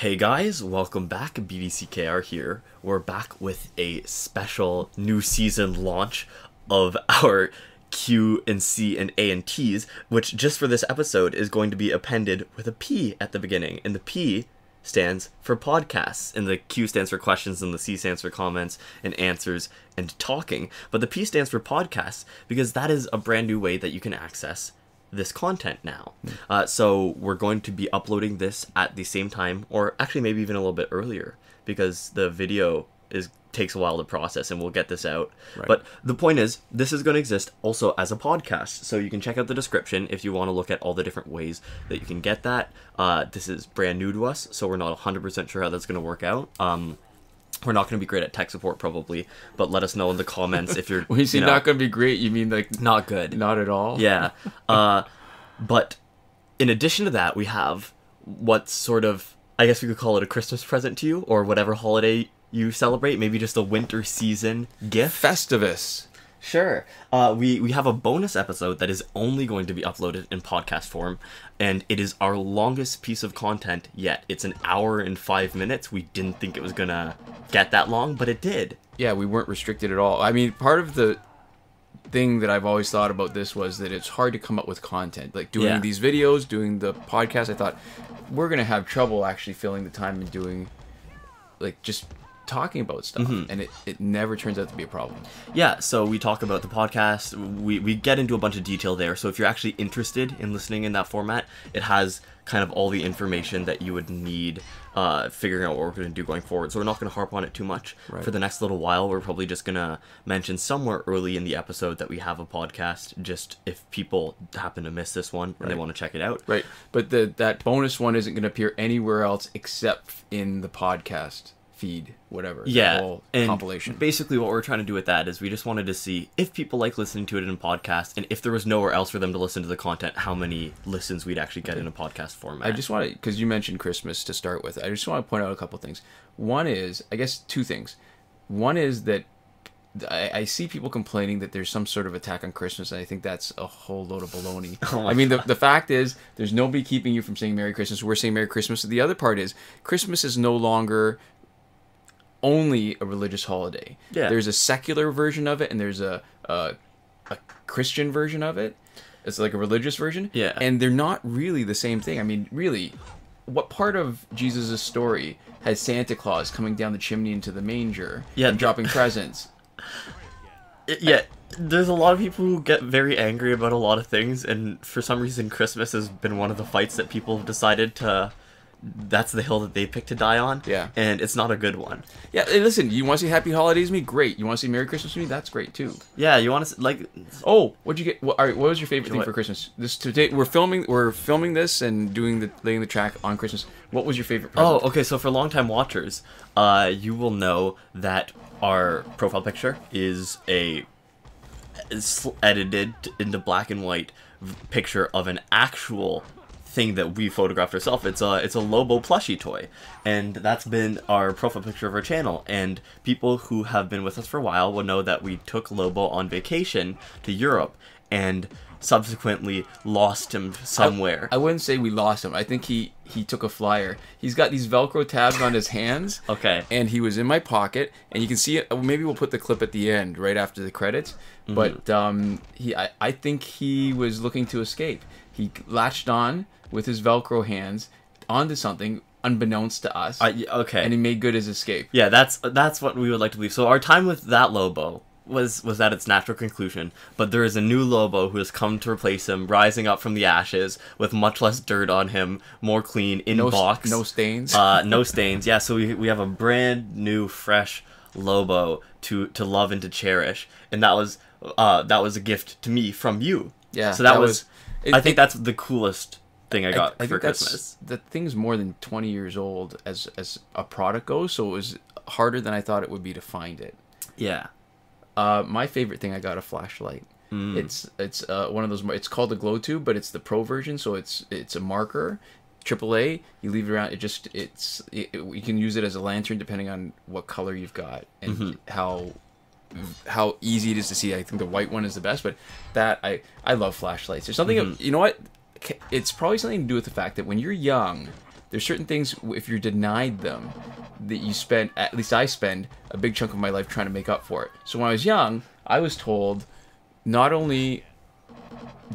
Hey guys, welcome back. BDCKR here. We're back with a special new season launch of our Q&C&A&Ts, which just for this episode is going to be appended with a P at the beginning. And the P stands for podcasts, and the Q stands for questions, and the C stands for comments and answers and talking. But the P stands for podcasts because that is a brand new way that you can access this content now. So we're going to be uploading this at the same time, or actually maybe even a little bit earlier, because the video takes a while to process, and we'll get this out. Right. But the point is, this is going to exist also as a podcast, so you can check out the description if you want to look at all the different ways that you can get that. This is brand new to us, so we're not 100% sure how that's going to work out. We're not going to be great at tech support probably, but let us know in the comments if you're... When you say not going to be great, you mean like... Not good. Not at all? Yeah. But in addition to that, we have what sort of... I guess we could call it a Christmas present to you, or whatever holiday you celebrate. Maybe just a winter season gift. Festivus. Sure. We have a bonus episode that is only going to be uploaded in podcast form, and it is our longest piece of content yet. It's an hour and 5 minutes. We didn't think it was gonna get that long, but it did. Yeah, we weren't restricted at all. I mean, part of the thing that I've always thought about this was that it's hard to come up with content. Like doing these videos, doing the podcast, I thought we're gonna have trouble actually filling the time and doing like just talking about stuff, and it never turns out to be a problem. Yeah, so we talk about the podcast, we get into a bunch of detail there, so if you're actually interested in listening in that format, it has kind of all the information that you would need figuring out what we're going to do going forward. So we're not going to harp on it too much for the next little while. We're probably just going to mention somewhere early in the episode that we have a podcast, just if people happen to miss this one and they want to check it out. Right, but that bonus one isn't going to appear anywhere else except in the podcast feed, whatever. Yeah, and compilation. Basically what we're trying to do with that is we just wanted to see if people like listening to it in podcast, and if there was nowhere else for them to listen to the content, how many listens we'd actually get in a podcast format. I just want to, because you mentioned Christmas to start with, I just want to point out a couple things. One is, I guess two things. One is that I see people complaining that there's some sort of attack on Christmas, and I think that's a whole load of baloney. I mean, the fact is, there's nobody keeping you from saying Merry Christmas. We're saying Merry Christmas. The other part is, Christmas is no longer only a religious holiday. Yeah. There's a secular version of it, and there's a Christian version of it. It's like a religious version. Yeah. And they're not really the same thing. I mean, really, what part of Jesus' story has Santa Claus coming down the chimney into the manger and dropping presents? Yeah, there's a lot of people who get very angry about a lot of things, and for some reason Christmas has been one of the fights that people have decided to... That's the hill that they picked to die on. Yeah. And it's not a good one. Yeah, and listen, you want to say Happy Holidays to me? Great. You want to say Merry Christmas to me? That's great, too. Yeah, you want to... like... Oh, what'd you get? All right, what was your favorite thing for Christmas? Today, we're filming this and laying the track on Christmas. What was your favorite present? Oh, okay, so for longtime watchers, you will know that our profile picture is edited into black and white picture of an actual thing that we photographed ourselves. It's a Lobo plushie toy, and that's been our profile picture of our channel. And people who have been with us for a while will know that we took Lobo on vacation to Europe and subsequently lost him somewhere. I wouldn't say we lost him. I think he took a flyer. He's got these Velcro tabs on his hands. Okay. And he was in my pocket, and you can see it. Maybe we'll put the clip at the end, right after the credits. But I think he was looking to escape. He latched on with his Velcro hands onto something unbeknownst to us. Okay. And he made good his escape. Yeah, that's what we would like to believe. So our time with that Lobo was at its natural conclusion, but there is a new Lobo who has come to replace him, rising up from the ashes with much less dirt on him, more clean, in box. No stains. No stains. Yeah, so we have a brand new, fresh Lobo to love and to cherish, and that was a gift to me from you. Yeah. So that was I think that's the coolest thing I got for Christmas. The thing's more than 20 years old as a product goes, so it was harder than I thought it would be to find it. Yeah. My favorite thing, I got a flashlight. It's one of those. It's called the glow tube, but it's the pro version, so it's a marker, AAA. You leave it around. You can use it as a lantern depending on what color you've got and how easy it is to see. I think the white one is the best, but I love flashlights. There's something you know what? It's probably something to do with the fact that when you're young, there's certain things, if you're denied them, that you spend, at least I spend, a big chunk of my life trying to make up for it. So when I was young, I was told not only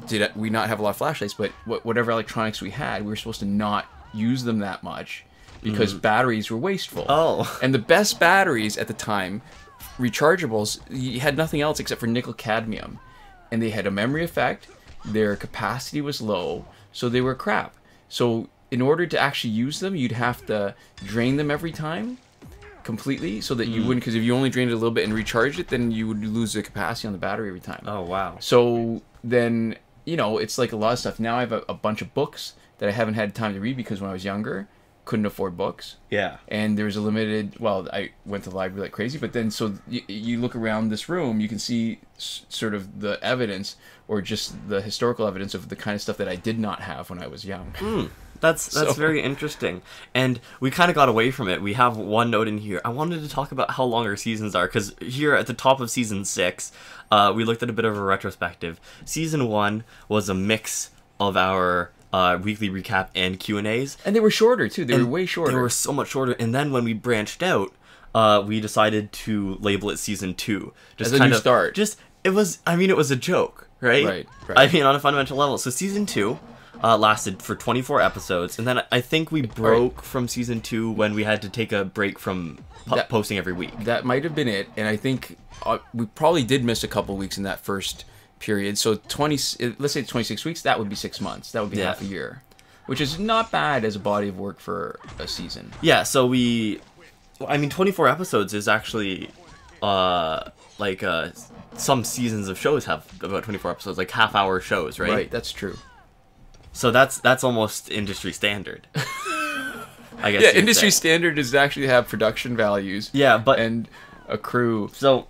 did we not have a lot of flashlights, but whatever electronics we had, we were supposed to not use them that much because batteries were wasteful. Oh. And the best batteries at the time, rechargeables, you had nothing else except for nickel cadmium. And they had a memory effect, their capacity was low, so they were crap. So in order to actually use them, you'd have to drain them every time completely, so that you wouldn't, because if you only drained it a little bit and recharged it, then you would lose the capacity on the battery every time. Oh, wow. So then, it's like a lot of stuff. Now I have a bunch of books that I haven't had time to read because when I was younger, couldn't afford books. Yeah. And there was a limited, well, I went to the library like crazy, but then so you look around this room, you can see sort of the evidence, or just the historical evidence of the kind of stuff that I did not have when I was young. That's very interesting. And we kind of got away from it. We have one note in here. I wanted to talk about how long our seasons are, because here at the top of season 6, we looked at a bit of a retrospective. Season 1 was a mix of our weekly recap and Q&As. And they were shorter, too. They were way shorter. They were so much shorter. And then when we branched out, we decided to label it season 2. Just as a new start. It was a joke, right? Right. I mean, on a fundamental level. So season 2 lasted for 24 episodes. And then I think we broke from season 2 when we had to take a break from posting every week. That might have been it. And I think we probably did miss a couple weeks in that first period. So let's say 26 weeks, that would be 6 months. That would be half a year, which is not bad as a body of work for a season. Yeah, so 24 episodes is actually some seasons of shows have about 24 episodes, like half-hour shows, right? Right, that's true. So that's almost industry standard. I guess. Yeah, industry standard is to actually have production values. Yeah, and a crew. So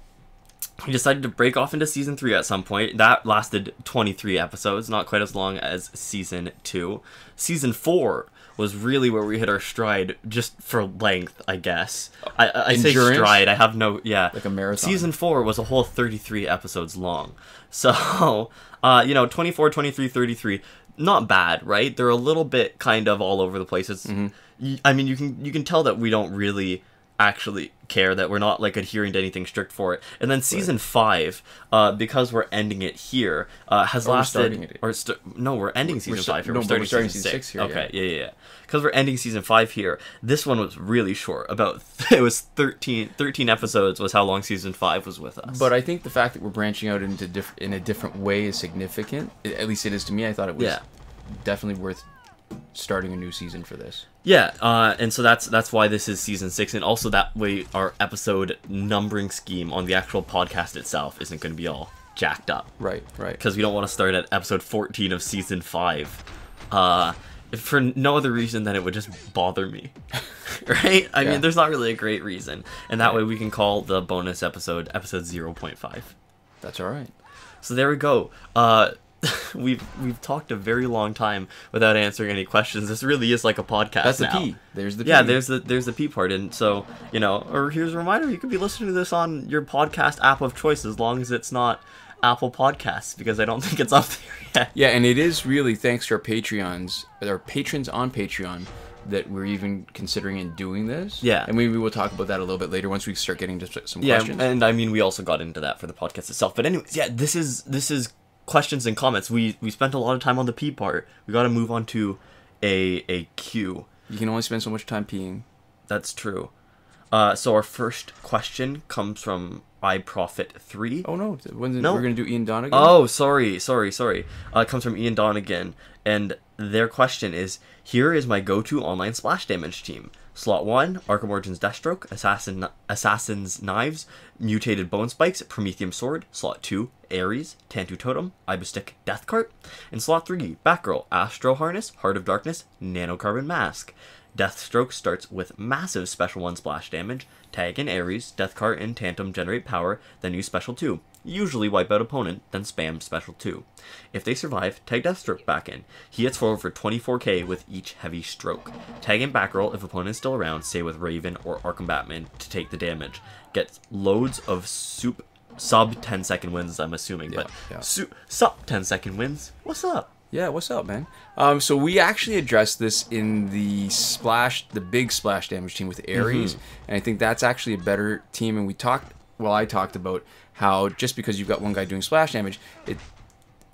we decided to break off into season 3 at some point. That lasted 23 episodes, not quite as long as season 2. Season 4 was really where we hit our stride, just for length, I guess. I say stride, I have no... Yeah. Like a marathon. Season 4 was a whole 33 episodes long. So, 24, 23, 33, not bad, right? They're a little bit kind of all over the place. It's, I mean, you can tell that we don't really actually care, that we're not like adhering to anything strict for it. And then season 5, because we're ending it here, has lasted. We're ending season 5 here. We're starting season 6 here. Okay, yeah. Because we're ending season 5 here. This one was really short. It was 13 episodes was how long season 5 was with us. But I think the fact that we're branching out into in a different way is significant. At least it is to me. I thought it was definitely worth starting a new season for this. Yeah, and so that's why this is season 6, and also that way our episode numbering scheme on the actual podcast itself isn't going to be all jacked up. Right. Because we don't want to start at episode 14 of season 5. For no other reason than it would just bother me. Right? I mean, there's not really a great reason. And that way we can call the bonus episode 0.5. That's all right. So there we go. We've talked a very long time without answering any questions. This really is like a podcast. That's now. The P. There's the P. Yeah, there's the P part. And so, or here's a reminder, you could be listening to this on your podcast app of choice as long as it's not Apple Podcasts, because I don't think it's up there yet. Yeah, and it is really thanks to our patrons on Patreon that we're even considering in doing this. Yeah. And maybe we'll talk about that a little bit later once we start getting to some questions. Yeah, and I mean, we also got into that for the podcast itself. But anyways, yeah, this is questions and comments. We spent a lot of time on the P part. We got to move on to a Q. You can only spend so much time peeing. That's true. So our first question comes from iProphet 3. Oh no, we're going to do Ian Donegan? Oh, sorry. It comes from Ian Donegan, and their question is, here is my go-to online splash damage team. Slot 1, Arkham Origins Deathstroke, Assassin's Knives, Mutated Bone Spikes, Prometheum Sword. Slot 2, Ares, Tantu Totem, Ibistic Deathcart. And slot 3, Batgirl, Astro Harness, Heart of Darkness, Nanocarbon Mask. Deathstroke starts with massive Special 1 splash damage. Tag in Ares, Deathcart and Tantum generate power, then use Special 2. Usually wipe out opponent, then spam Special 2. If they survive, tag Deathstroke back in. He hits forward for 24k with each heavy stroke. Tag in Batgirl if opponent is still around, say with Raven or Arkham Batman, to take the damage. Get loads of sub 10-second wins, I'm assuming, but sub 10-second wins? What's up? Yeah, what's up, man? So we actually addressed this in the big splash damage team with Ares, and I think that's actually a better team. And I talked about how just because you've got one guy doing splash damage,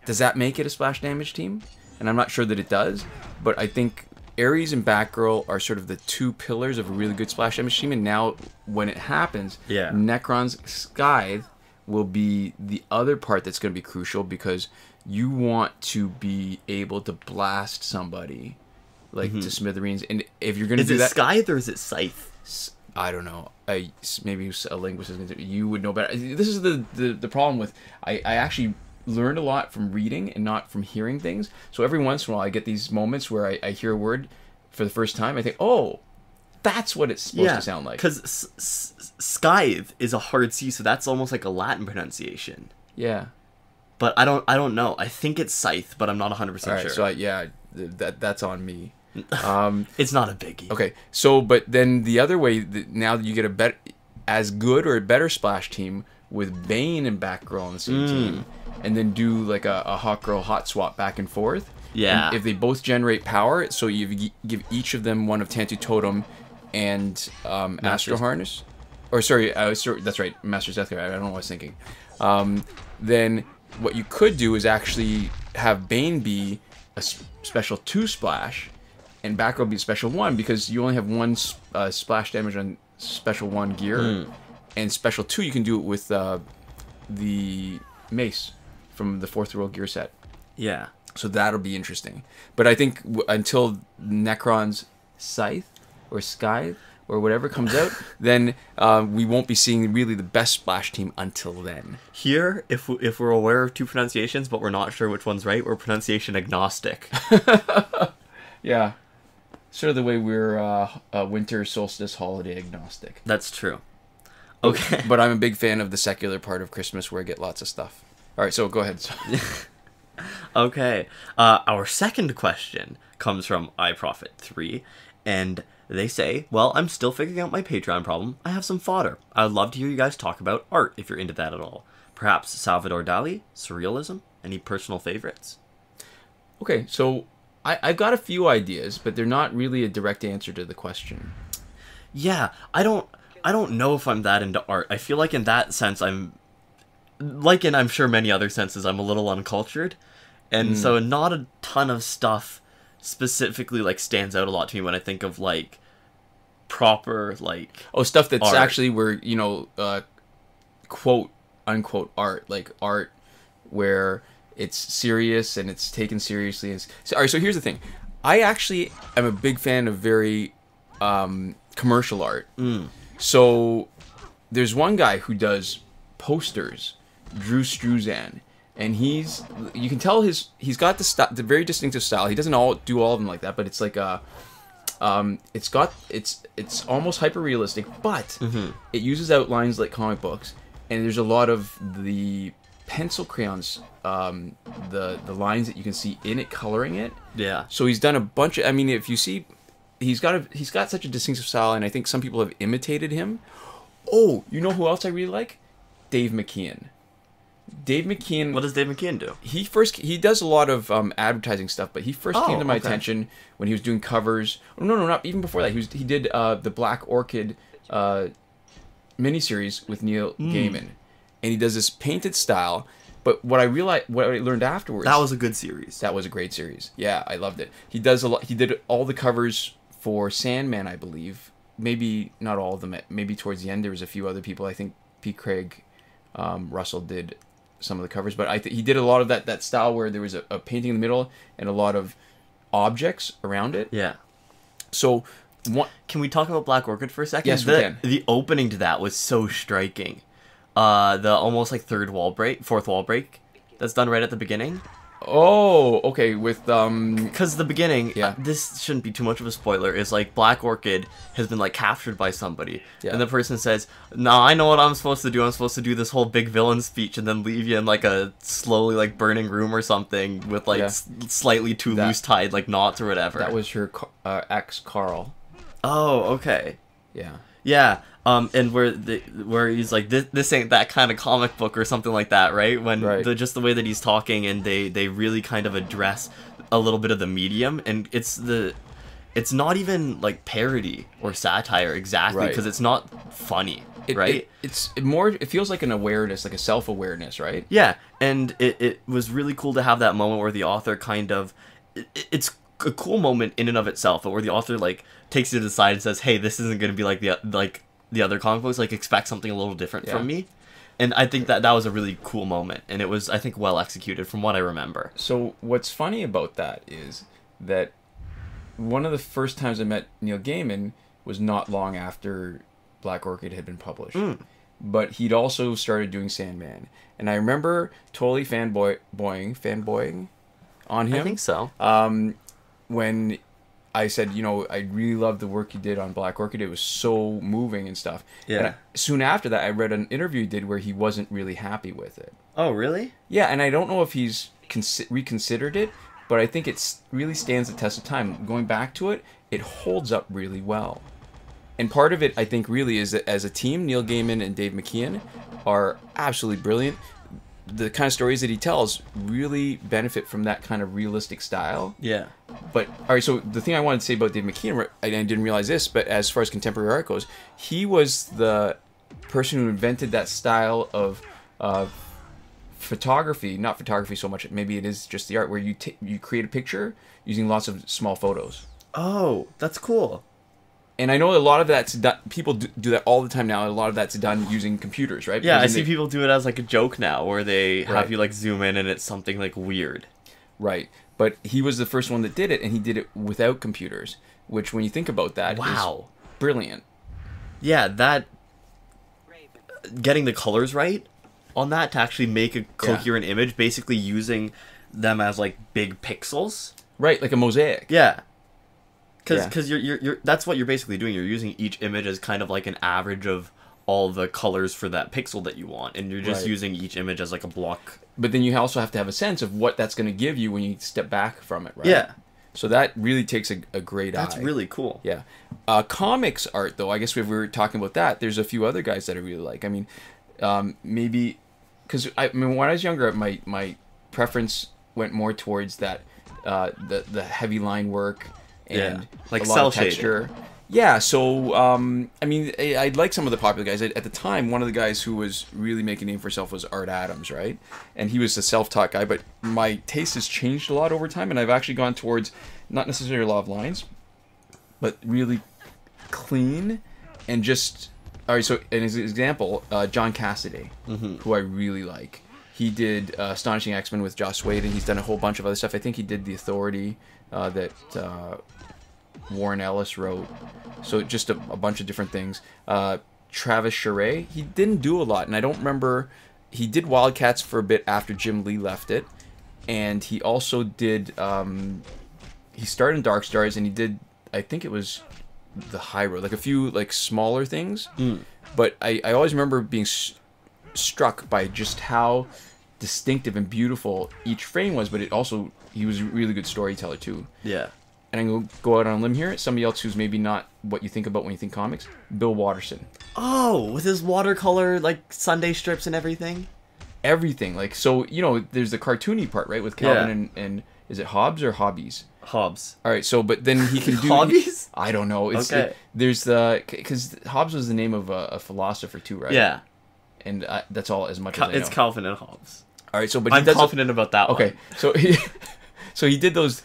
does that make it a splash damage team? And I'm not sure that it does, but I think Ares and Batgirl are sort of the two pillars of a really good splash damage team. And now, when it happens, Necron's Scythe will be the other part that's going to be crucial, because you want to be able to blast somebody like to smithereens. And if you're going to do that... Is it Scythe or is it Scythe? I don't know. Maybe a linguist is going to... You would know better. This is the problem with... I actually learned a lot from reading and not from hearing things. So every once in a while I get these moments where I hear a word for the first time. I think, oh, that's what it's supposed to sound like. Because Scythe is a hard C, so that's almost like a Latin pronunciation. Yeah. But I don't know. I think it's Scythe, but I'm not 100% sure. So that's on me. It's not a biggie. Okay. So, but then the other way, now that you get as good or a better splash team with Bane and Batgirl on the same team, and then do like a Hawkgirl hot swap back and forth. Yeah. And if they both generate power, so you give each of them one of Tantu Totem and Astro Harness. Or sorry, that's right, Master's Death Guard. I don't know what I was thinking. Then what you could do is actually have Bane be a special 2 splash, and Batgirl be a special 1, because you only have one splash damage on special 1 gear, and special 2 you can do it with the mace from the 4th World Gear set. Yeah. So that'll be interesting. But I think until Necron's Scythe or Scythe or whatever comes out, then we won't be seeing really the best splash team until then. Here, if we're aware of 2 pronunciations, but we're not sure which one's right, we're pronunciation agnostic. Yeah. Sort of the way we're winter solstice holiday agnostic. That's true. Okay. But I'm a big fan of the secular part of Christmas where I get lots of stuff. All right, so go ahead. Okay. Our second question comes from iProphet 3, and they say, well, I'm still figuring out my Patreon problem. I have some fodder. I'd love to hear you guys talk about art, if you're into that at all. Perhaps Salvador Dali, surrealism, any personal favorites? Okay, so I've got a few ideas, but they're not really a direct answer to the question. Yeah, I don't know if I'm that into art. I feel like in that sense I'm sure many other senses, I'm a little uncultured. And so not a ton of stuff specifically like stands out a lot to me when I think of like proper like stuff that's art. Actually where quote unquote art, like art where it's serious and it's taken seriously. All right, so here's the thing. I actually am a big fan of very commercial art. So there's one guy who does posters, Drew Struzan, and you can tell he's got the very distinctive style. He doesn't do all of them like that, but it's like it's almost hyper realistic, but it uses outlines like comic books, and there's a lot of the pencil crayons, the lines that you can see in it coloring it. Yeah. So he's done a bunch of. I mean, if you see, he's got such a distinctive style, and I think some people have imitated him. Oh, you know who else I really like? Dave McKeon. Dave McKeon. What does Dave McKeon do? He does a lot of advertising stuff, but he first came to my attention when he was doing covers. No, not even before that. He did the Black Orchid miniseries with Neil Gaiman, and he does this painted style. But what I learned afterwards. That was a good series. That was a great series. Yeah, I loved it. He does a lot. He did all the covers for Sandman, I believe. Maybe not all of them. Maybe towards the end there was a few other people. I think P. Craig Russell did some of the covers, but he did a lot of that style where there was a painting in the middle and a lot of objects around it. Yeah. So, can we talk about Black Orchid for a second? Yes, we can. The opening to that was so striking. The almost like fourth wall break that's done right at the beginning. Oh, okay, with because the beginning, this shouldn't be too much of a spoiler, is like Black Orchid has been like captured by somebody, and the person says, "No, I know what I'm supposed to do. I'm supposed to do this whole big villain speech and then leave you in like a slowly like burning room or something with like slightly too loose tied like knots or whatever." That was her ex Carl. Oh, okay. Yeah. Yeah, and where he's like, this ain't that kind of comic book or something like that, right? When Right. just the way that he's talking, and they really kind of address a little bit of the medium, and it's not even like parody or satire exactly, Right. because it's not funny, right? It's more. It feels like an awareness, like a self-awareness, right? Yeah, and it was really cool to have that moment where the author kind of, it's a cool moment in and of itself, but where the author like takes it aside and says, "Hey, this isn't going to be like the other comic books. Like, expect something a little different from me." And I think that was a really cool moment, and it was, I think, well executed from what I remember. So what's funny about that is that one of the first times I met Neil Gaiman was not long after Black Orchid had been published. But he'd also started doing Sandman. And I remember totally fanboying on him. I think so. When I said, I really loved the work you did on Black Orchid. It was so moving and stuff. Yeah. And soon after that, I read an interview he did where he wasn't really happy with it. Oh, really? Yeah, and I don't know if he's reconsidered it, but I think it really stands the test of time. Going back to it, it holds up really well. And part of it, I think, really is that as a team, Neil Gaiman and Dave McKeon are absolutely brilliant. The kind of stories that he tells really benefit from that kind of realistic style. Yeah. But, all right, so the thing I wanted to say about Dave McKeon, I didn't realize this, but as far as contemporary art goes, he was the person who invented that style of photography, not photography so much, maybe it is just the art, where you create a picture using lots of small photos. Oh, that's cool. And I know a lot of that's done, people do that all the time now. A lot of that's done using computers, right? Yeah, I Because see people do it as like a joke now, where they have Right. you like zoom in and it's something like weird. Right. But he was the first one that did it, and he did it without computers, which when you think about that, Wow. is brilliant. Yeah, that getting the colors right on that to actually make a coherent image, basically using them as like big pixels. Right, like a mosaic. Yeah. Yeah. Because you're that's what you're basically doing. You're using each image as kind of like an average of all the colors for that pixel that you want, and you're just Right. using each image as like a block. But then you also have to have a sense of what that's going to give you when you step back from it, right? Yeah. So that really takes a great That's eye. really cool. Yeah. Comics art, though, I guess if we were talking about that, there's a few other guys that I really like. I mean, maybe... Because, when I was younger, my preference went more towards that, the heavy line work and like a lot cell of texture. Yeah, so, I like some of the popular guys. At the time, one of the guys who was really making a name for himself was Art Adams, right? And he was a self-taught guy, but my taste has changed a lot over time, and I've actually gone towards not necessarily a lot of lines, but really clean and just... All right, so as an example, John Cassaday, who I really like. He did Astonishing X-Men with Joss Whedon. He's done a whole bunch of other stuff. I think he did The Authority that Warren Ellis wrote. So just a bunch of different things. Travis Charest, he didn't do a lot, and I don't remember... He did Wildcats for a bit after Jim Lee left it, and he also did... he started in Dark Stars, and he did... I think it was... The High Road, like a few like smaller things, but I always remember being struck by just how distinctive and beautiful each frame was. But he was a really good storyteller too. Yeah. And I'm gonna go out on a limb here. Somebody else who's maybe not what you think about when you think comics, Bill Watterson. Oh, with his watercolor like Sunday strips and everything. Everything, like, so there's the cartoony part, right, with Calvin and is it Hobbes or Hobbies? Hobbes. All right, so but then he can do Hobbies? I don't know. It's Okay. There's because Hobbes was the name of a philosopher too, right? Yeah. And that's all as much as I know. It's Calvin and Hobbes. All right, so but I'm confident about that one. Okay, so he did those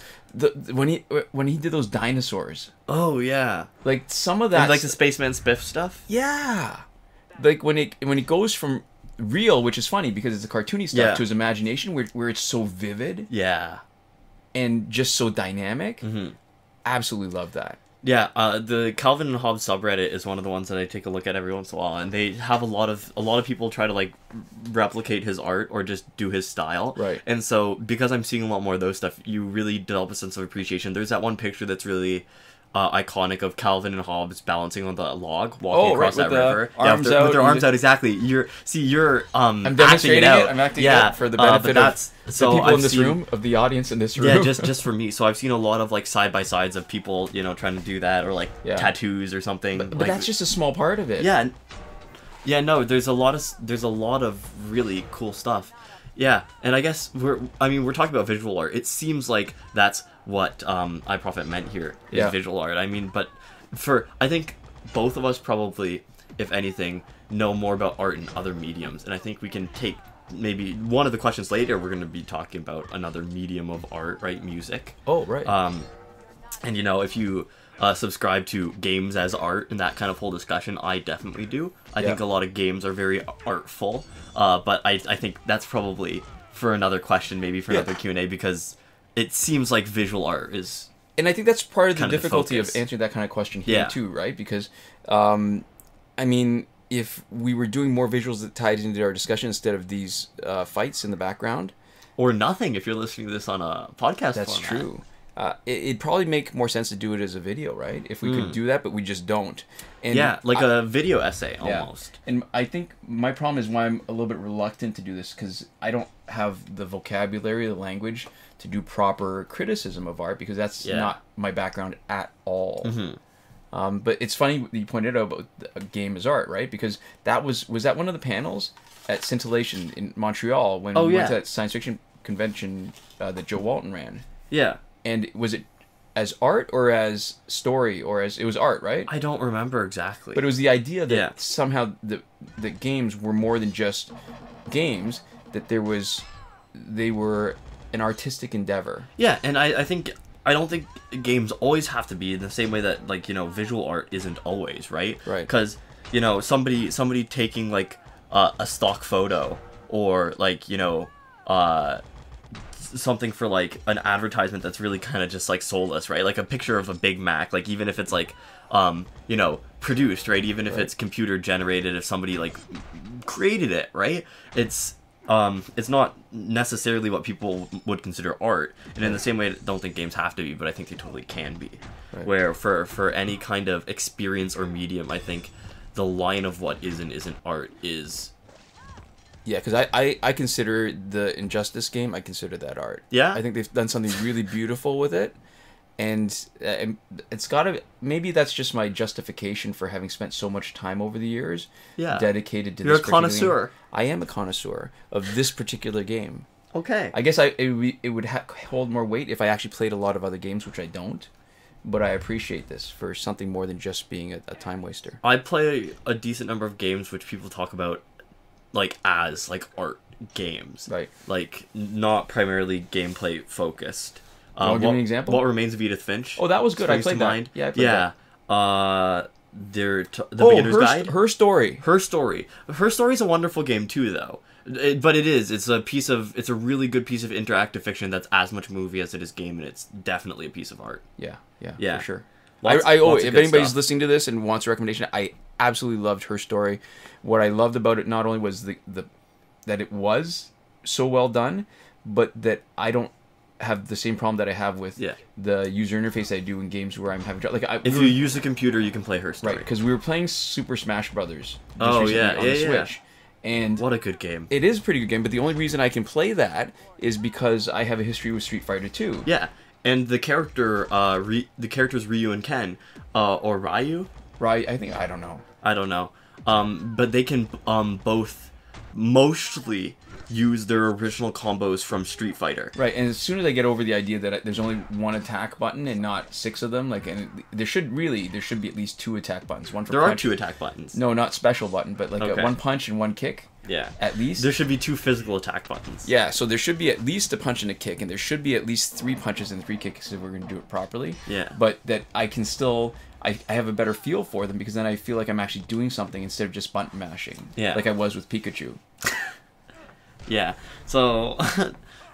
when he did those dinosaurs. Oh yeah. Like some of that, And, like the Spaceman Spiff stuff. yeah, like when it goes from real, which is funny because it's a cartoony stuff, Yeah. to his imagination where it's so vivid Yeah. and just so dynamic. Absolutely love that. Yeah, the Calvin and Hobbes subreddit is one of the ones that I take a look at every once in a while, and they have a lot of people try to like replicate his art or just do his style. Right. And so because I'm seeing a lot more of those stuff, you really develop a sense of appreciation. There's that one picture that's really iconic of Calvin and Hobbes balancing on the log, walking across that river. Arms with out, their arms out, exactly. You're I'm demonstrating acting it out. I'm acting it out for the benefit of the people in this room, of the audience in this room. Yeah, just for me. So I've seen a lot of like side by sides of people, you know, trying to do that, or like tattoos or something. But like, that's just a small part of it. Yeah. Yeah, no, there's a lot of really cool stuff. Yeah, and I guess we're talking about visual art. It seems like that's what iProphet meant here is visual art. I mean, but I think both of us probably, if anything, know more about art in other mediums, and I think we can take maybe one of the questions later. We're going to be talking about another medium of art, right? Music. Oh, right. And you know, if you subscribe to games as art and that kind of whole discussion, I definitely do. I think a lot of games are very artful, but I think that's probably for another question, maybe for another Q&A, because it seems like visual art is... And I think that's part of the difficulty of answering that kind of question here too, right? Because, I mean, if we were doing more visuals that tied into our discussion instead of these fights in the background... Or nothing if you're listening to this on a podcast That's format. True. It'd probably make more sense to do it as a video, right? If we could do that, but we just don't. And like a video essay, almost. And I think my problem is why I'm a little bit reluctant to do this, because I don't have the vocabulary, the language, to do proper criticism of art, because that's not my background at all. But it's funny that you pointed out about a game as art, right? Because that was that one of the panels at Scintillation in Montreal when we went to that science fiction convention that Joe Walton ran? Yeah. And was it as art or as story, or as... It was art, right? I don't remember exactly. But it was the idea that somehow the games were more than just games, that they were an artistic endeavor. Yeah, and I don't think games always have to be in the same way that, like, you know, visual art isn't always, right? Right. Because, you know, somebody taking, like, a stock photo, or, like, you know, something for like an advertisement that's really kind of just like soulless, right? Like a picture of a Big Mac, like even if it's like you know, produced, right? Even if it's computer generated, if somebody like created it, right? It's not necessarily what people would consider art, and in the same way I don't think games have to be, but I think they totally can be. Where for any kind of experience or medium, I think the line of what is and isn't art is... Yeah, because I consider the Injustice game, I consider that art. Yeah? I think they've done something really beautiful with it. And it's got to... Maybe that's just my justification for having spent so much time over the years dedicated to this particular game. You're a connoisseur. I am a connoisseur of this particular game. Okay. I guess it would hold more weight if I actually played a lot of other games, which I don't. But I appreciate this for something more than just being a time waster. I play a decent number of games which people talk about like as like art games, right? Like not primarily gameplay focused. Give me an example. What Remains of Edith Finch? Oh, that was good. I played that. Mind. Yeah, I played that. The Beginner's Guide. Her Story. Her Story is a wonderful game too, though. But it's a really good piece of interactive fiction that's as much movie as it is game, and it's definitely a piece of art. Yeah, for sure. Lots if anybody's listening to this and wants a recommendation, I absolutely loved Her Story. What I loved about it not only was that it was so well done, but that I don't have the same problem that I have with the user interface I do in games where I'm having trouble. Like, if you use a computer, you can play Her Story. Right, because we were playing Super Smash Brothers. On the Switch. And what a good game. It is a pretty good game, but the only reason I can play that is because I have a history with Street Fighter 2. Yeah, and the characters Ryu and Ken, or Ryu? Ryu, I don't know. But they can both mostly use their original combos from Street Fighter. Right, and as soon as I get over the idea that there's only one attack button and not 6 of them, and there should be at least 2 attack buttons. One for there punch. Are 2 attack buttons. No, not special button, but one punch and one kick. Yeah. At least. There should be 2 physical attack buttons. Yeah, so there should be at least a punch and a kick, and there should be at least 3 punches and 3 kicks if we're going to do it properly. Yeah. But that I can still... I have a better feel for them, because then I feel like I'm actually doing something instead of just button mashing. Yeah. Like I was with Pikachu. Yeah. So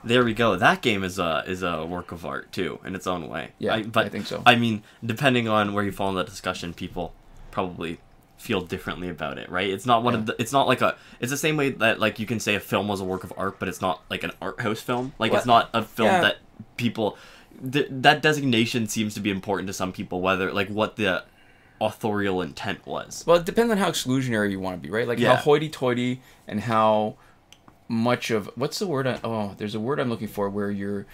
there we go. That game is a work of art too, in its own way. Yeah, I think so. I mean, depending on where you fall in that discussion, people probably feel differently about it, right? It's not it's not like it's the same way that like you can say a film was a work of art, but it's not like an art house film. Like it's not a film that people that designation seems to be important to some people, whether like what the authorial intent was. Well, it depends on how exclusionary you want to be, right? Like Yeah. how hoity-toity and how much of what's the word? There's a word I'm looking for where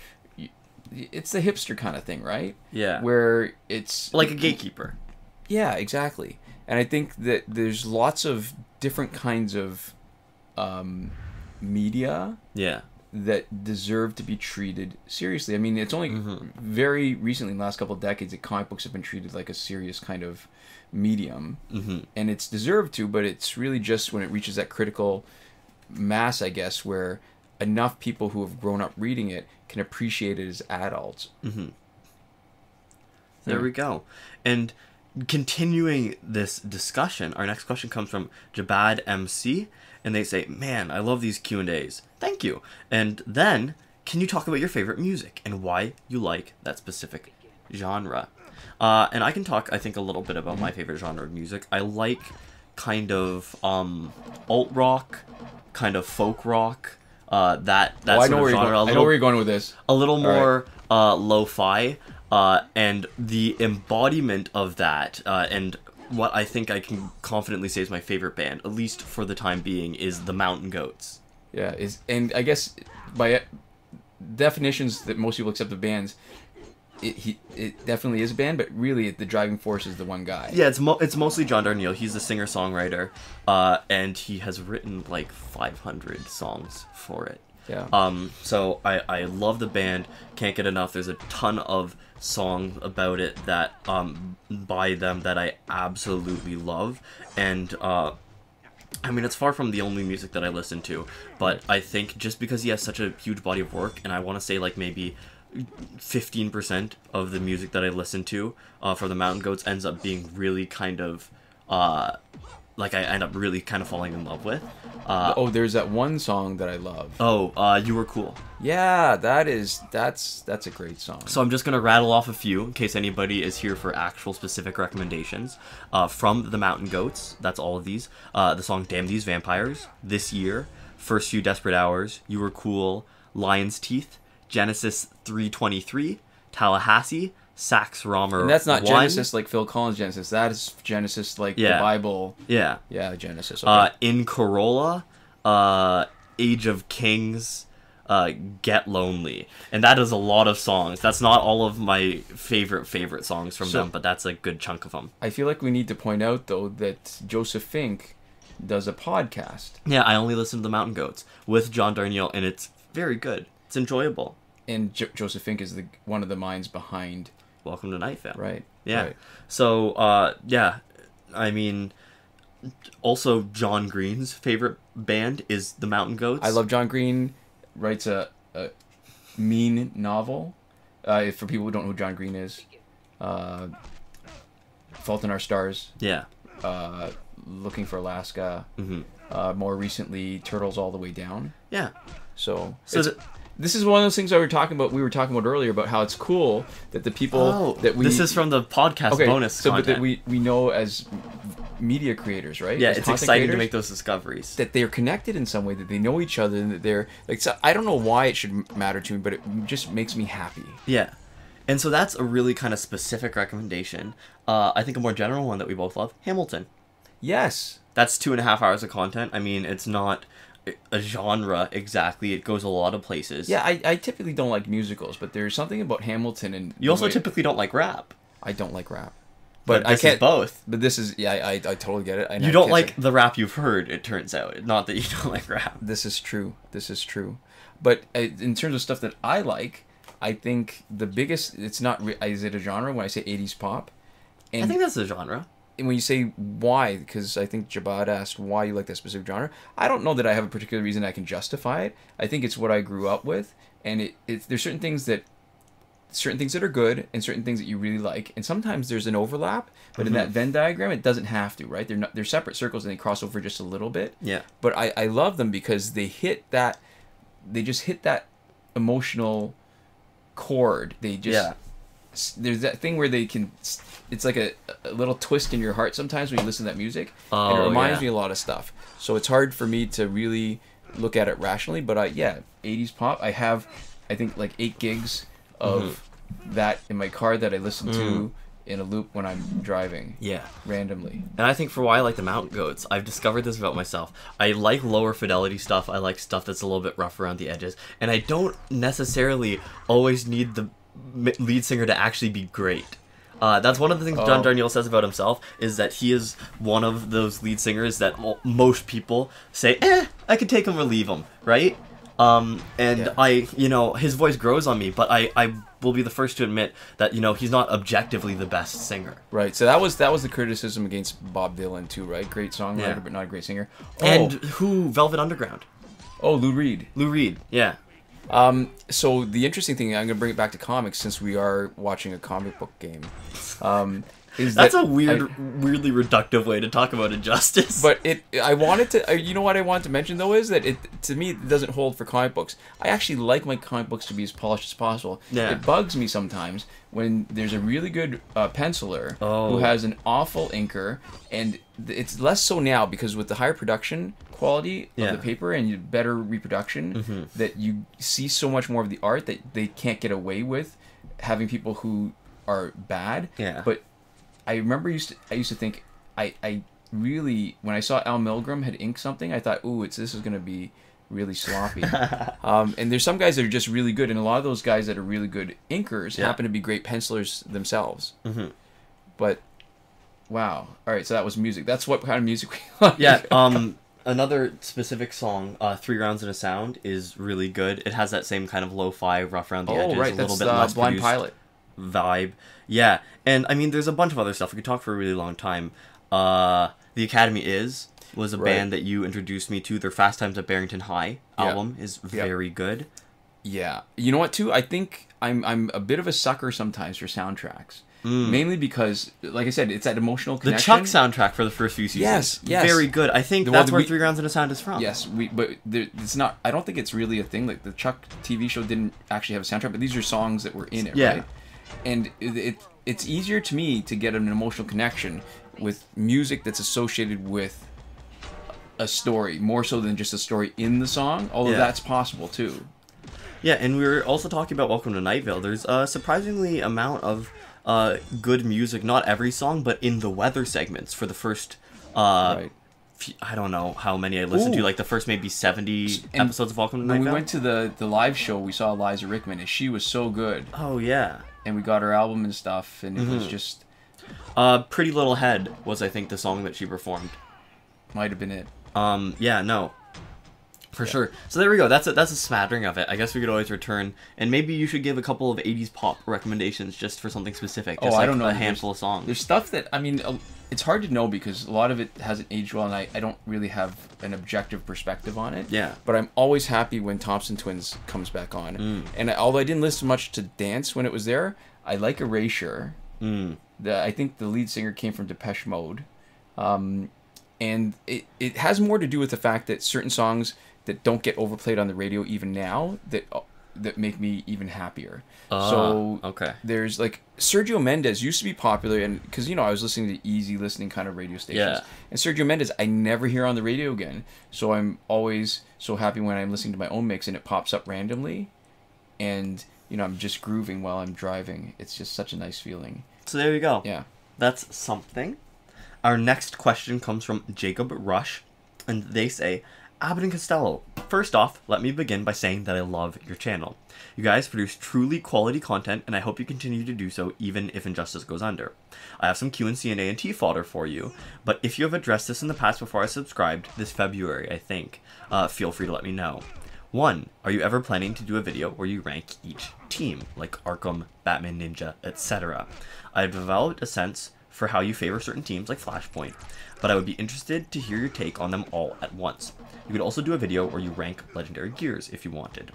it's the hipster kind of thing, right? Yeah. Where it's Like a gatekeeper. Yeah, exactly. And I think that there's lots of different kinds of media Yeah. that deserve to be treated seriously. I mean, it's only very recently, in the last couple of decades, that comic books have been treated like a serious kind of medium. And it's deserved to, but it's really just when it reaches that critical mass, I guess, where enough people who have grown up reading it can appreciate it as adults. There we go. And continuing this discussion, our next question comes from Jabadd MC, and they say, "Man, I love these Q&As. Thank you. And then, can you talk about your favorite music and why you like that specific genre?" And I can talk, I think, a little bit about my favorite genre of music. I like kind of alt rock, kind of folk rock. That I know sort of where genre. I know where you're going with this. A little All more lo-fi, and the embodiment of that, and what I think I can confidently say is my favorite band, at least for the time being, is the Mountain Goats. Yeah, and I guess by definitions that most people accept of bands, it definitely is a band, but really the driving force is the one guy. Yeah, it's mostly John Darnielle. He's the singer-songwriter, and he has written like 500 songs for it. Yeah. So I love the band, can't get enough. There's a ton of songs about it that by them that I absolutely love, and I mean, it's far from the only music that I listen to, but I think just because he has such a huge body of work, and I want to say like maybe 15% of the music that I listen to for the Mountain Goats ends up being really kind of like I end up really kind of falling in love with. There's that one song that I love. You Were Cool. Yeah, that's a great song. So I'm just going to rattle off a few in case anybody is here for actual specific recommendations. From the Mountain Goats, that's all of these. The song Damn These Vampires, This Year, First Few Desperate Hours, You Were Cool, Lion's Teeth, Genesis 3:23, Tallahassee, Sax Romer. And that's not 1. Genesis like Phil Collins Genesis. That is Genesis like the Bible. Yeah. Yeah, Genesis. Okay. In Corolla, Age of Kings, Get Lonely. And that is a lot of songs. That's not all of my favorite songs from them, but that's a good chunk of them. I feel like we need to point out, though, that Joseph Fink does a podcast. Yeah, I only listen to the Mountain Goats with John Darnielle, and it's very good. It's enjoyable. And Joseph Fink is one of the minds behind Welcome to Night Vale. Right. Yeah. Right. So, yeah. I mean, also John Green's favorite band is the Mountain Goats. I love John Green. Writes a mean novel. For people who don't know who John Green is, Fault in Our Stars. Yeah. Looking for Alaska. Mm-hmm. More recently, Turtles All the Way Down. Yeah. So this is one of those things we were talking about earlier about how it's cool that the people that we... This is from the podcast bonus content. But that we know as media creators, right? Yeah, as it's exciting to make those discoveries. That they're connected in some way, that they know each other, and that they're... like. So I don't know why it should matter to me, but it just makes me happy. Yeah. And so that's a really kind of specific recommendation. I think a more general one that we both love, Hamilton. Yes. That's 2.5 hours of content. I mean, it's not a genre exactly. It goes a lot of places. Yeah, I typically don't like musicals, but there's something about Hamilton and... You also typically don't like rap. I don't like rap. But I can't... both. But this is... Yeah, I totally get it. You don't like the rap you've heard, it turns out. Not that you don't like rap. This is true. But in terms of stuff that I like, I think the biggest... It's not... Is it a genre when I say 80s pop? And I think that's a genre. And when you say why, because I think Jabadd asked why you like that specific genre, I don't know that I have a particular reason I can justify it. I think it's what I grew up with, and there's certain things that are good and certain things that you really like, and sometimes there's an overlap, but in that Venn diagram it doesn't have to, right? They're separate circles and they cross over just a little bit. Yeah. But I love them because they just hit that emotional chord. There's that thing where they can... It's like a little twist in your heart sometimes when you listen to that music. And it reminds me a lot of stuff. So it's hard for me to really look at it rationally. But 80s pop. I have, I think, like 8 gigs of that in my car that I listen to in a loop when I'm driving. Yeah. Randomly. And I think for why I like the Mountain Goats, I've discovered this about myself. I like lower fidelity stuff. I like stuff that's a little bit rough around the edges. And I don't necessarily always need the lead singer to actually be great. That's one of the things John Darnielle says about himself, is that he is one of those lead singers that most people say, I could take him or leave him, right? I, his voice grows on me, but I will be the first to admit that, he's not objectively the best singer. Right. So that was the criticism against Bob Dylan too, right? Great songwriter, but not a great singer. And who? Velvet Underground. Oh, Lou Reed. Lou Reed, yeah. So the interesting thing, I'm going to bring it back to comics since we are watching a comic book game. That's a weirdly reductive way to talk about Injustice. But I wanted to, you know what I wanted to mention though is that to me it doesn't hold for comic books. I actually like my comic books to be as polished as possible. Yeah. It bugs me sometimes when there's a really good penciler who has an awful inker, and it's less so now because with the higher production quality of the paper and better reproduction, that you see so much more of the art that they can't get away with having people who are bad. Yeah. But I remember I used to think I really, when I saw Al Milgrom had inked something, I thought, ooh, this is going to be really sloppy. And there's some guys that are just really good, and a lot of those guys that are really good inkers happen to be great pencilers themselves. But wow, all right, so that was music. That's what kind of music we like. Yeah. Another specific song, 3 Rounds and a Sound, is really good. It has that same kind of lo-fi, rough around the edges, right, a little that's bit less Blind produced Pilot vibe. Yeah, and I mean, there's a bunch of other stuff. We could talk for a really long time. The Academy was a band that you introduced me to. Their Fast Times at Barrington High album is very good. Yeah, you know what too? I think I'm a bit of a sucker sometimes for soundtracks. Mainly because, like I said, it's that emotional connection. The Chuck soundtrack for the first few seasons. Yes. Very good. I think that's where 3 Rounds and a Sound is from. Yes, but it's not. I don't think it's really a thing. Like the Chuck TV show didn't actually have a soundtrack, but these are songs that were in it, right? And it's easier to me to get an emotional connection with music that's associated with a story, more so than just a story in the song, although that's possible too. Yeah, and we were also talking about Welcome to Night Vale. There's a surprisingly amount of good music, not every song, but in the weather segments for the first I don't know how many I listened to, like the first maybe 70 episodes of Welcome to Night Vale. When we went to the live show, we saw Eliza Rickman, and she was so good. Oh, yeah. And we got her album and stuff, and it was just... Pretty Little Head was, I think, the song that she performed. Might have been it. Yeah, no. For sure. So there we go. That's a smattering of it. I guess we could always return, and maybe you should give a couple of 80s pop recommendations just for something specific. Just I don't know. A handful of songs. There's stuff that, I mean, it's hard to know because a lot of it hasn't aged well, and I don't really have an objective perspective on it. Yeah. But I'm always happy when Thompson Twins comes back on. And although I didn't listen much to Dance when it was there, I like Erasure. I think the lead singer came from Depeche Mode. And it has more to do with the fact that certain songs that don't get overplayed on the radio even now that make me even happier. There's like Sergio Mendes used to be popular, and because I was listening to easy listening kind of radio stations, and Sergio Mendes I never hear on the radio again, so I'm always so happy when I'm listening to my own mix and it pops up randomly, and I'm just grooving while I'm driving. It's just such a nice feeling. So there you go. Yeah, that's something. Our next question comes from Jacob Rush, and they say, Abbott and Costello, first off, let me begin by saying that I love your channel. You guys produce truly quality content, and I hope you continue to do so even if Injustice goes under. I have some Q&C&A&T fodder for you, but if you have addressed this in the past before I subscribed, this February, I think, feel free to let me know. 1. Are you ever planning to do a video where you rank each team, like Arkham, Batman Ninja, etc.? I've developed a sense for how you favor certain teams like Flashpoint, but I would be interested to hear your take on them all at once. You could also do a video where you rank Legendary Gears if you wanted.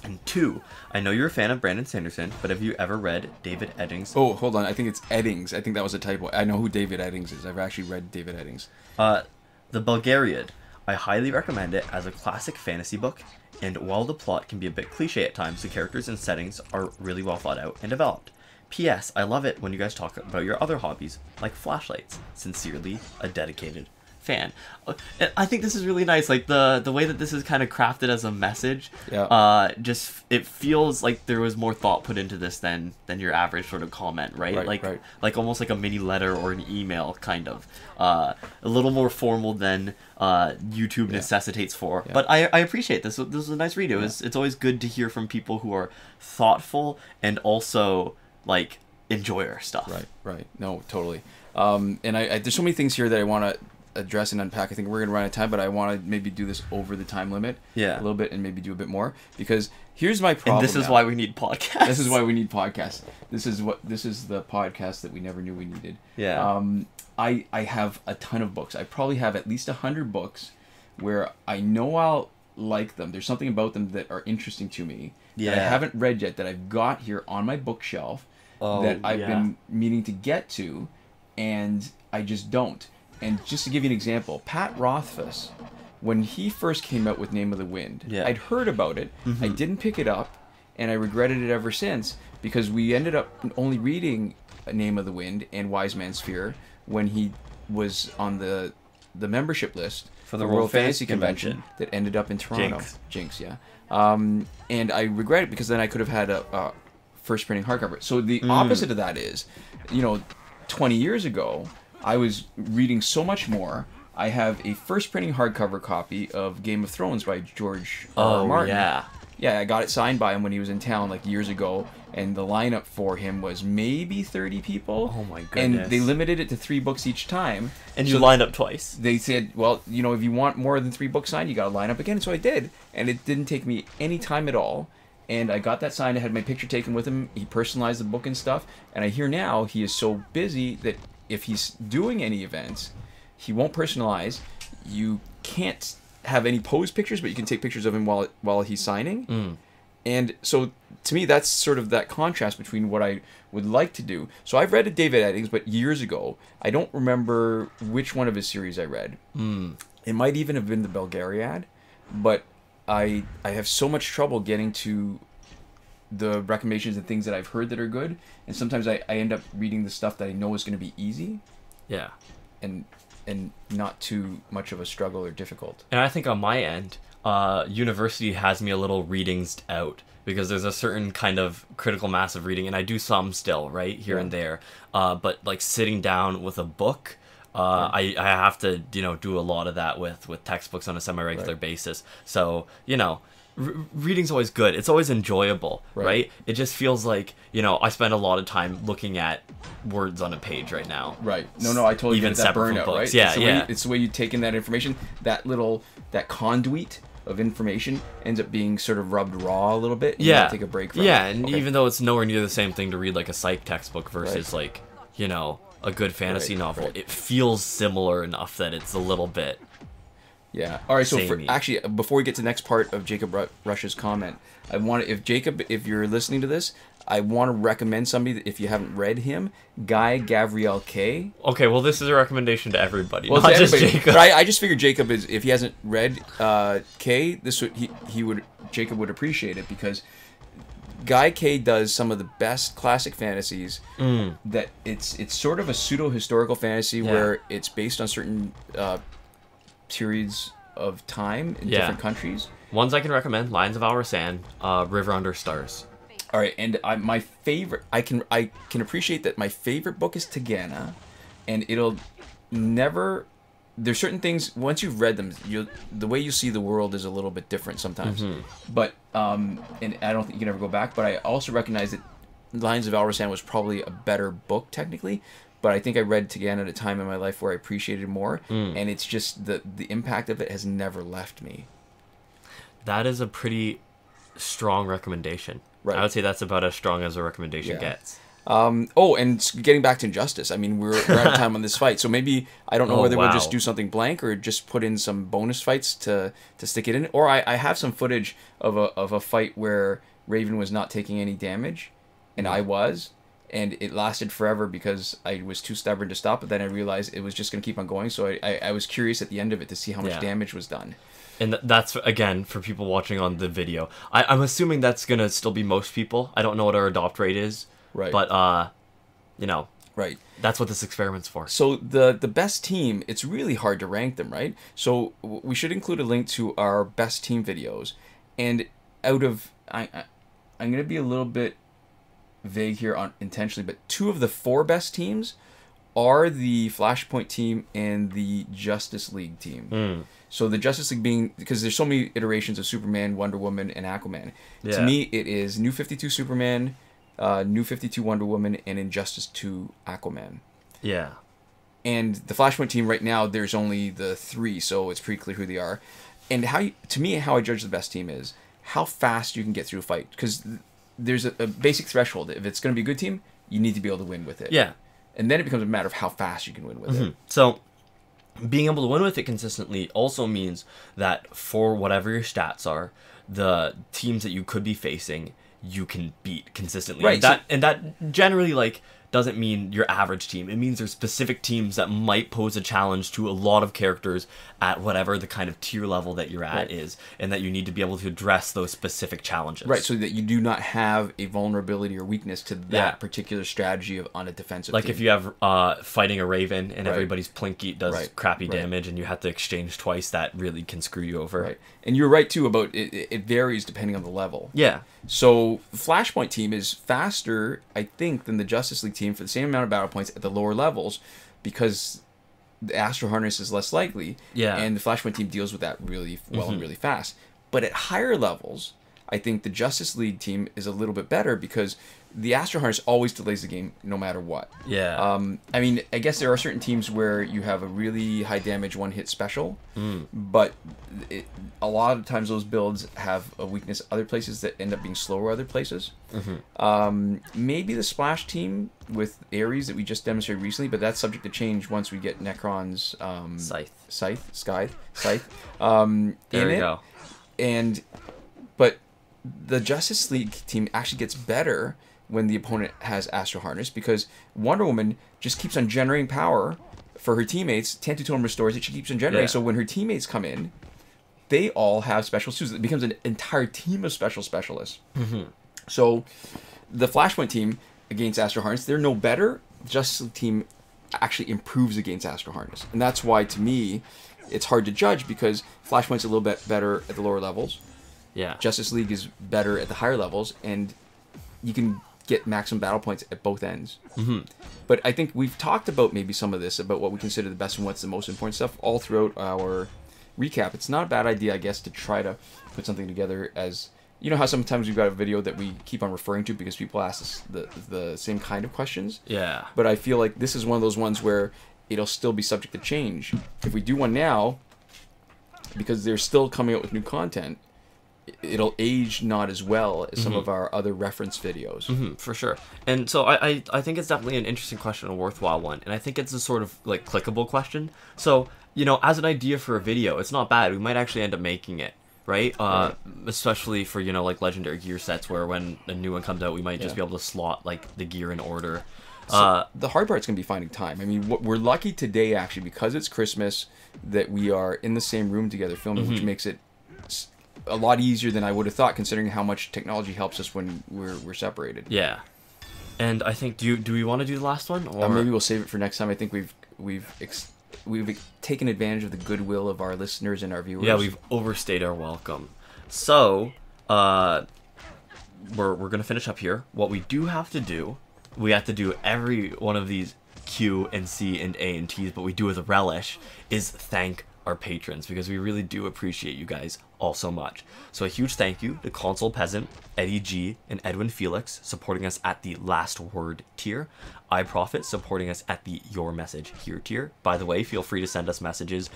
And 2, I know you're a fan of Brandon Sanderson, but have you ever read David Eddings? Oh, hold on, I think it's Eddings. I think that was a typo. I know who David Eddings is. I've actually read David Eddings. The Bulgariad. I highly recommend it as a classic fantasy book, and while the plot can be a bit cliche at times, the characters and settings are really well thought out and developed. P.S. I love it when you guys talk about your other hobbies, like flashlights. Sincerely, a dedicated fan. And I think this is really nice. Like the way that this is kind of crafted as a message. Yeah. Just it feels like there was more thought put into this than your average sort of comment, right? Like almost like a mini letter or an email kind of. A little more formal than YouTube necessitates for. Yeah. But I appreciate this. This was a nice read. It's always good to hear from people who are thoughtful and also like enjoy our stuff. Right. No, totally. And I there's so many things here that I want to address and unpack. I think we're going to run out of time, but I want to maybe do this over the time limit a little bit and maybe do a bit more, because here's my problem. And this is why we need podcasts. This is why we need podcasts. This is the podcast that we never knew we needed. Yeah. I have a ton of books. I probably have at least 100 books where I know I'll like them. There's something about them that are interesting to me that I haven't read yet, that I've got here on my bookshelf that I've been meaning to get to, and I just don't. And just to give you an example, Pat Rothfuss, when he first came out with Name of the Wind, I'd heard about it, I didn't pick it up, and I regretted it ever since, because we ended up only reading Name of the Wind and Wise Man's Fear when he was on the membership list for the World Fantasy Convention that ended up in Toronto. Jinx, yeah. And I regret it because then I could have had a first printing hardcover. So the opposite of that is, 20 years ago, I was reading so much more. I have a first printing hardcover copy of Game of Thrones by George R. R. Martin. Yeah, I got it signed by him when he was in town like years ago, and the lineup for him was maybe 30 people. Oh my goodness. And they limited it to 3 books each time. And you lined up twice. They said, well, if you want more than 3 books signed, you got to line up again. So I did, and it didn't take me any time at all. And I got that signed. I had my picture taken with him. He personalized the book and stuff. And I hear now he is so busy that if he's doing any events, he won't personalize. You can't have any pose pictures, but you can take pictures of him while he's signing. And so to me, that's sort of that contrast between what I would like to do. So I've read David Eddings, but years ago. I don't remember which one of his series I read. It might even have been the Belgariad, but I have so much trouble getting to the recommendations and things that I've heard that are good, and sometimes I end up reading the stuff that I know is going to be easy. Yeah. And not too much of a struggle or difficult. And I think on my end, university has me a little readings out, because there's a certain kind of critical mass of reading, and I do some still, right, here and there. But like sitting down with a book, I have to, do a lot of that with textbooks on a semi-regular basis. So, reading's always good. It's always enjoyable, right? It just feels like, I spend a lot of time looking at words on a page right now. Right. No, I totally get that burnout, right? Yeah, it's the way you take in that information, that conduit of information ends up being sort of rubbed raw a little bit. And you gotta take a break from it. And even though it's nowhere near the same thing to read like a psych textbook versus like, a good fantasy novel, it feels similar enough that it's a little bit. Yeah. All right. So actually, before we get to the next part of Jacob Rush's comment, if you're listening to this, I want to recommend somebody that, if you haven't read him, Guy Gavriel Kay. Okay. Well, this is a recommendation to everybody, not just Jacob. But I just figured Jacob is, if he hasn't read Kay, Jacob would appreciate it, because Guy Kay does some of the best classic fantasies. That it's sort of a pseudo historical fantasy where it's based on certain periods of time in different countries. Ones I can recommend: Lions of Alrasan, River Under Stars. All right, and my favorite, I can appreciate that my favorite book is Tegana, and it'll never. There's certain things, once you've read them, the way you see the world is a little bit different sometimes. But and I don't think you can ever go back. But I also recognize that Lions of Alrasan was probably a better book technically. But I think I read Tegana at a time in my life where I appreciated it more, and it's just the impact of it has never left me. That is a pretty strong recommendation. Right. I would say that's about as strong as a recommendation gets. And getting back to Injustice, I mean, we're out of time on this fight, so maybe, I don't know whether we'll just do something blank or just put in some bonus fights to stick it in. Or I have some footage of a fight where Raven was not taking any damage, and I was, and it lasted forever because I was too stubborn to stop, but then I realized it was just going to keep on going, so I was curious at the end of it to see how much damage was done. And that's, again, for people watching on the video. I'm assuming that's going to still be most people. I don't know what our adopt rate is. Right. But, Right. That's what this experiment's for. So the best team, it's really hard to rank them, right? So we should include a link to our best team videos. And out of... I'm going to be a little bit vague here intentionally, but 2 of the 4 best teams are the Flashpoint team and the Justice League team. So the Justice League being... Because there's so many iterations of Superman, Wonder Woman, and Aquaman. Yeah. To me, it is New 52 Superman... New 52 Wonder Woman, and Injustice 2 Aquaman. Yeah. And the Flashpoint team right now, there's only the 3, so it's pretty clear who they are. And to me, how I judge the best team is how fast you can get through a fight. Because there's a basic threshold. If it's going to be a good team, you need to be able to win with it. Yeah. And then it becomes a matter of how fast you can win with it. So, being able to win with it consistently also means that for whatever your stats are, the teams that you could be facing... you can beat consistently. Right. And that generally, like, doesn't mean your average team. It means there's specific teams that might pose a challenge to a lot of characters at whatever the kind of tier level that you're at is, and that you need to be able to address those specific challenges. Right, so that you do not have a vulnerability or weakness to that particular strategy on a defensive like team. if you have fighting a Raven and everybody's Plinky does crappy damage and you have to exchange twice, that really can screw you over. Right. And you're right, too, about it varies depending on the level. Yeah. So Flashpoint team is faster, I think, than the Justice League team for the same amount of battle points at the lower levels because the Astro Harness is less likely. Yeah. And the Flashpoint team deals with that really well and really fast. But at higher levels, I think the Justice League team is a little bit better because the Astro Harness always delays the game no matter what. Yeah. I mean, I guess there are certain teams where you have a really high damage one-hit special, but a lot of times those builds have a weakness other places that end up being slower other places. Maybe the Splash team with Ares that we just demonstrated recently, but that's subject to change once we get Necron's Scythe there you go. But the Justice League team actually gets better when the opponent has Astro Harness because Wonder Woman just keeps on generating power for her teammates. Tantutone restores it. She keeps on generating. So when her teammates come in, they all have special suits. It becomes an entire team of specialists. So the Flashpoint team against Astro Harness, they're no better. Justice League team actually improves against Astro Harness. And that's why, to me, it's hard to judge because Flashpoint's a little bit better at the lower levels. Yeah. Justice League is better at the higher levels, and you can get maximum battle points at both ends. But I think we've talked about maybe some of this, about what we consider the best and what's the most important stuff, all throughout our recap. It's not a bad idea, I guess, to try to put something together as... You know how sometimes we've got a video that we keep on referring to because people ask us the same kind of questions? Yeah. But I feel like this is one of those ones where it'll still be subject to change. If we do one now, because they're still coming out with new content, it'll age not as well as some of our other reference videos. For sure. And so I think it's definitely an interesting question, a worthwhile one. And I think it's a sort of like clickable question. So, you know, as an idea for a video, it's not bad. We might actually end up making it, right? Especially for, you know, like legendary gear sets where when a new one comes out, we might just be able to slot like the gear in order. So the hard part's going to be finding time. I mean, we're lucky today, actually, because it's Christmas, that we are in the same room together filming, which makes it a lot easier than I would have thought, considering how much technology helps us when we're separated. Yeah. And I think, do we want to do the last one? Or maybe we'll save it for next time. I think we've taken advantage of the goodwill of our listeners and our viewers. Yeah, we've overstayed our welcome. So, we're going to finish up here. What we do have to do, we have to do every one of these Q and C and A and T's, but we do with a relish, is thank our patrons, because we really do appreciate you guys all so much. So a huge thank you to Console Peasant, Eddy G, and Edwin Felix supporting us at the Last Word tier. iProphet supporting us at the Your Message Here tier. By the way, feel free to send us messages,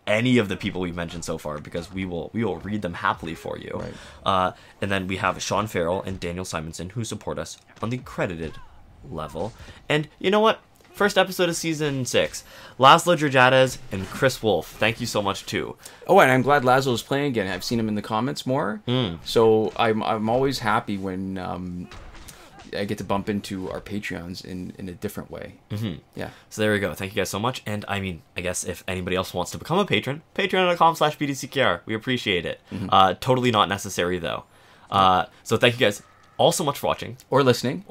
any of the people we've mentioned so far, because we will read them happily for you. Right. And then we have Shawn, Farrell, and Daniel Simonson who support us on the credited level. And you know what? First episode of season 6. Laszlo Georgiades and Chris Wolf. Thank you so much too. Oh, and I'm glad Laszlo is playing again. I've seen him in the comments more. So I'm always happy when I get to bump into our Patreons in a different way. Yeah. So there we go. Thank you guys so much. And I mean, I guess if anybody else wants to become a patron, patreon.com/BDCKR. We appreciate it. Totally not necessary though. So thank you guys all so much for watching. Or listening.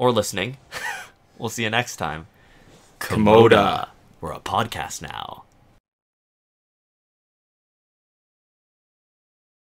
We'll see you next time. Komoda. We're a podcast now.